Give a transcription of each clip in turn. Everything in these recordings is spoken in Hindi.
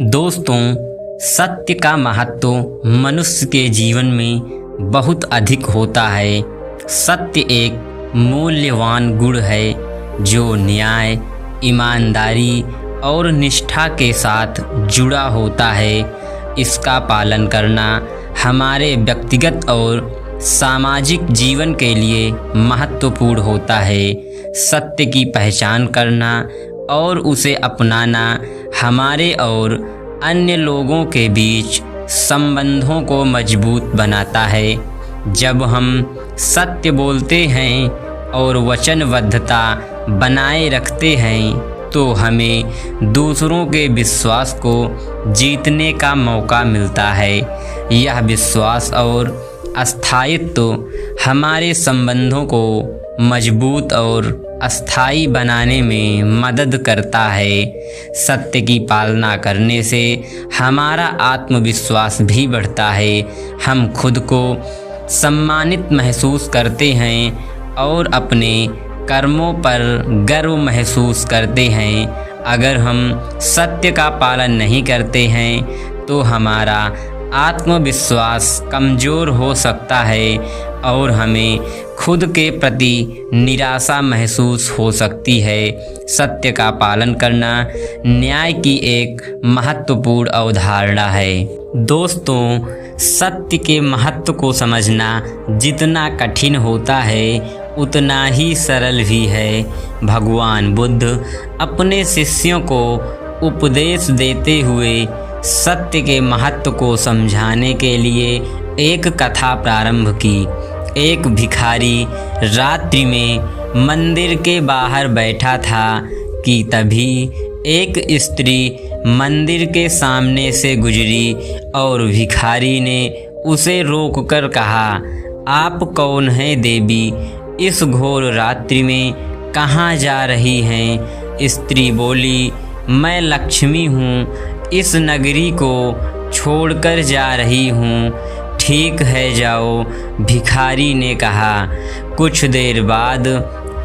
दोस्तों, सत्य का महत्व मनुष्य के जीवन में बहुत अधिक होता है। सत्य एक मूल्यवान गुण है जो न्याय, ईमानदारी और निष्ठा के साथ जुड़ा होता है। इसका पालन करना हमारे व्यक्तिगत और सामाजिक जीवन के लिए महत्वपूर्ण होता है। सत्य की पहचान करना और उसे अपनाना हमारे और अन्य लोगों के बीच संबंधों को मजबूत बनाता है। जब हम सत्य बोलते हैं और वचनबद्धता बनाए रखते हैं तो हमें दूसरों के विश्वास को जीतने का मौका मिलता है। यह विश्वास और स्थायित्व हमारे संबंधों को मजबूत और अस्थायी बनाने में मदद करता है। सत्य की पालना करने से हमारा आत्मविश्वास भी बढ़ता है। हम खुद को सम्मानित महसूस करते हैं और अपने कर्मों पर गर्व महसूस करते हैं। अगर हम सत्य का पालन नहीं करते हैं तो हमारा आत्मविश्वास कमज़ोर हो सकता है और हमें खुद के प्रति निराशा महसूस हो सकती है। सत्य का पालन करना न्याय की एक महत्वपूर्ण अवधारणा है। दोस्तों, सत्य के महत्व को समझना जितना कठिन होता है उतना ही सरल भी है। भगवान बुद्ध अपने शिष्यों को उपदेश देते हुए सत्य के महत्व को समझाने के लिए एक कथा प्रारंभ की। एक भिखारी रात्रि में मंदिर के बाहर बैठा था कि तभी एक स्त्री मंदिर के सामने से गुजरी और भिखारी ने उसे रोककर कहा, आप कौन हैं देवी? इस घोर रात्रि में कहाँ जा रही हैं? स्त्री बोली, मैं लक्ष्मी हूँ, इस नगरी को छोड़कर जा रही हूँ। ठीक है, जाओ, भिखारी ने कहा। कुछ देर बाद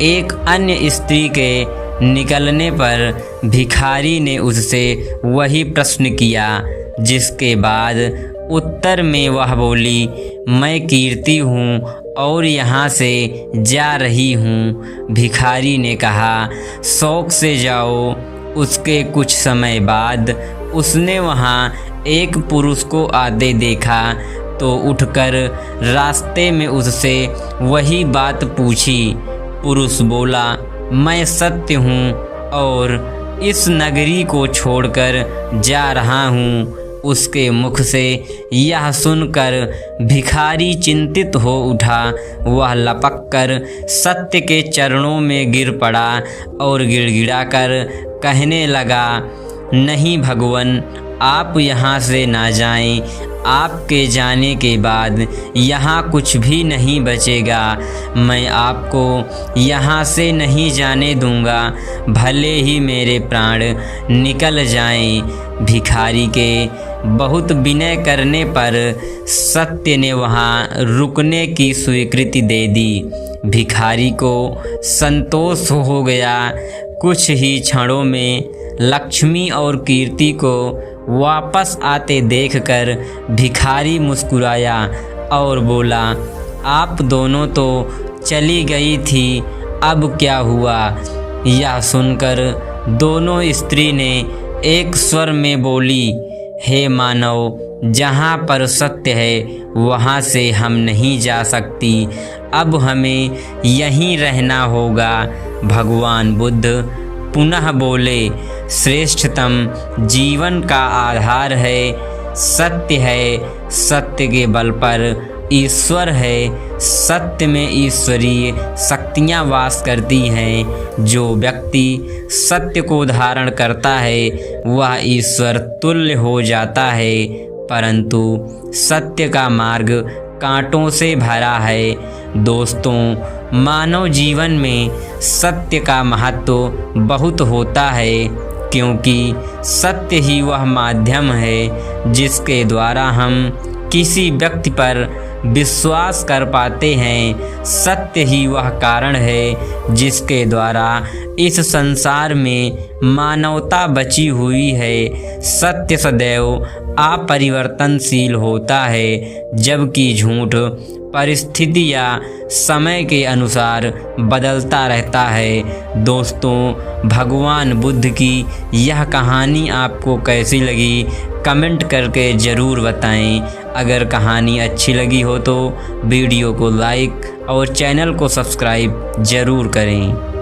एक अन्य स्त्री के निकलने पर भिखारी ने उससे वही प्रश्न किया, जिसके बाद उत्तर में वह बोली, मैं कीर्ति हूँ और यहाँ से जा रही हूँ। भिखारी ने कहा, शौक से जाओ। उसके कुछ समय बाद उसने वहाँ एक पुरुष को आते देखा तो उठकर रास्ते में उससे वही बात पूछी। पुरुष बोला, मैं सत्य हूँ और इस नगरी को छोड़कर जा रहा हूँ। उसके मुख से यह सुनकर भिखारी चिंतित हो उठा। वह लपककर सत्य के चरणों में गिर पड़ा और गिड़गिड़ाकर कहने लगा, नहीं भगवान, आप यहाँ से ना जाएं। आपके जाने के बाद यहाँ कुछ भी नहीं बचेगा। मैं आपको यहाँ से नहीं जाने दूँगा, भले ही मेरे प्राण निकल जाएं। भिखारी के बहुत विनय करने पर सत्य ने वहाँ रुकने की स्वीकृति दे दी। भिखारी को संतोष हो गया। कुछ ही क्षणों में लक्ष्मी और कीर्ति को वापस आते देखकर भिखारी मुस्कुराया और बोला, आप दोनों तो चली गई थी, अब क्या हुआ? यह सुनकर दोनों स्त्री ने एक स्वर में बोली, हे मानव, जहाँ पर सत्य है वहाँ से हम नहीं जा सकती, अब हमें यहीं रहना होगा। भगवान बुद्ध पुनः बोले, श्रेष्ठतम जीवन का आधार है सत्य है। सत्य के बल पर ईश्वर है। सत्य में ईश्वरीय शक्तियाँ वास करती हैं। जो व्यक्ति सत्य को धारण करता है वह ईश्वर तुल्य हो जाता है। परंतु सत्य का मार्ग कांटों से भरा है। दोस्तों, मानव जीवन में सत्य का महत्व बहुत होता है, क्योंकि सत्य ही वह माध्यम है जिसके द्वारा हम किसी व्यक्ति पर विश्वास कर पाते हैं। सत्य ही वह कारण है जिसके द्वारा इस संसार में मानवता बची हुई है। सत्य सदैव अपरिवर्तनशील होता है, जबकि झूठ परिस्थिति या समय के अनुसार बदलता रहता है। दोस्तों, भगवान बुद्ध की यह कहानी आपको कैसी लगी कमेंट करके ज़रूर बताएं। अगर कहानी अच्छी लगी हो तो वीडियो को लाइक और चैनल को सब्सक्राइब ज़रूर करें।